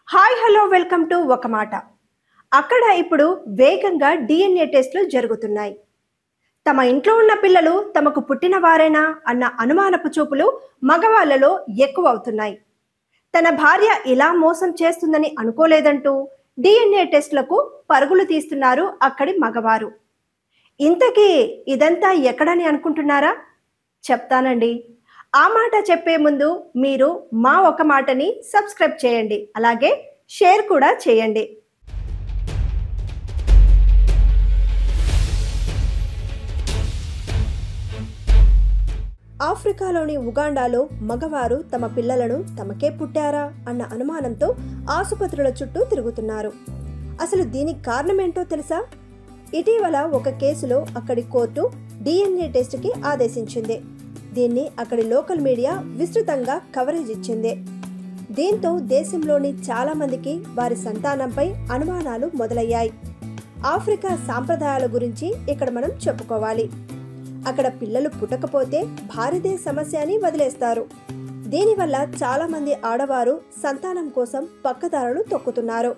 Hi hello welcome to ఒక మాట. అక్కడ ఇప్పుడు వేగంగా డిఎన్ఏ టెస్టులు జరుగుతున్నాయి. తమ ఇంట్లో ఉన్న పిల్లలు తమకు పుట్టిన వారేనా అన్న అనుమానపు చూపులు మగవాళ్ళలో ఎక్కువ అవుతున్నాయి. తన భార్య ఇలా మోసం చేస్తుందని అనుకోలేదంటూ డిఎన్ఏ టెస్టులకు పరుగులు తీస్తున్నారు అక్కడి మగవారు. ఇంతకీ ఇదంతా ఎక్కడని అనుకుంటున్నారా? చెప్తానండి. ఆ మాట చెప్పే ముందు మీరు మా ఒక మాటని సబ్స్క్రైబ్ చేయండి, అలాగే షేర్ కూడా చేయండి. ఆఫ్రికాలోని ఉగాండాలో మగవారు తమ పిల్లలను తమకే పుట్టారా అన్న అనుమానంతో ఆసుపత్రుల చుట్టూ తిరుగుతున్నారు. అసలు దీనికి కారణమేంటో తెలుసా? ఇటీవల ఒక కేసులో అక్కడి కోర్టు డిఎన్ఏ టెస్ట్కి ఆదేశించింది. దీన్ని అక్కడి లోకల్ మీడియా విస్తృతంగా కవరేజ్ ఇచ్చింది. దీంతో దేశంలోని చాలా మందికి వారి సంతానంపై అనుమానాలు మొదలయ్యాయి. ఆఫ్రికా సాంప్రదాయాల గురించి ఇక్కడ మనం చెప్పుకోవాలి. అక్కడ పిల్లలు పుట్టకపోతే భారీదే సమస్య అని వదిలేస్తారు. దీనివల్ల చాలా మంది ఆడవారు సంతానం కోసం పక్కదారులు తొక్కుతున్నారు.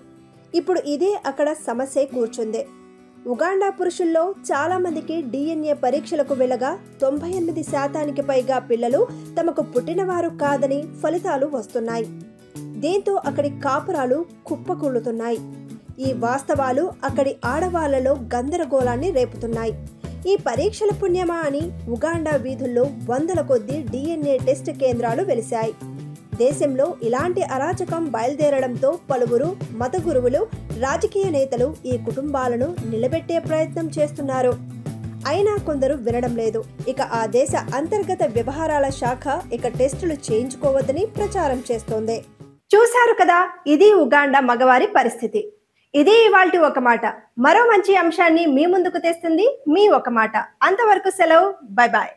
ఇప్పుడు ఇదే అక్కడ సమస్య కూర్చుంది. ఉగాండా పురుషుల్లో చాలా మందికి డిఎన్ఏ పరీక్షలకు వెళ్ళగా 98% పైగా పిల్లలు తమకు పుట్టినవారు కాదని ఫలితాలు వస్తున్నాయి. దీంతో అక్కడి కాపురాలు కుప్పకూలుతున్నాయి. ఈ వాస్తవాలు అక్కడి ఆడవాళ్లలో గందరగోళాన్ని రేపుతున్నాయి. ఈ పరీక్షల పుణ్యమా అని ఉగాండా వీధుల్లో వందల కొద్దీ డిఎన్ఏ టెస్ట్ కేంద్రాలు వెలిశాయి. దేశంలో ఇలాంటి అరాచకం బయలుదేరడంతో పలువురు మత గురువులు, రాజకీయ నేతలు ఈ కుటుంబాలను నిలబెట్టే ప్రయత్నం చేస్తున్నారు. అయినా కొందరు వినడం లేదు. ఇక ఆ దేశ అంతర్గత వ్యవహారాల శాఖ ఇక టెస్టులు చేయించుకోవద్దని ప్రచారం చేస్తోంది. చూశారు కదా, ఇది ఉగాండా మగవారి పరిస్థితి. ఇది ఇవాల్టి ఒక మాట. మరో మంచి అంశాన్ని మీ ముందుకు తెస్తుంది మీ ఒక మాట. అంతవరకు సెలవు. Bye bye.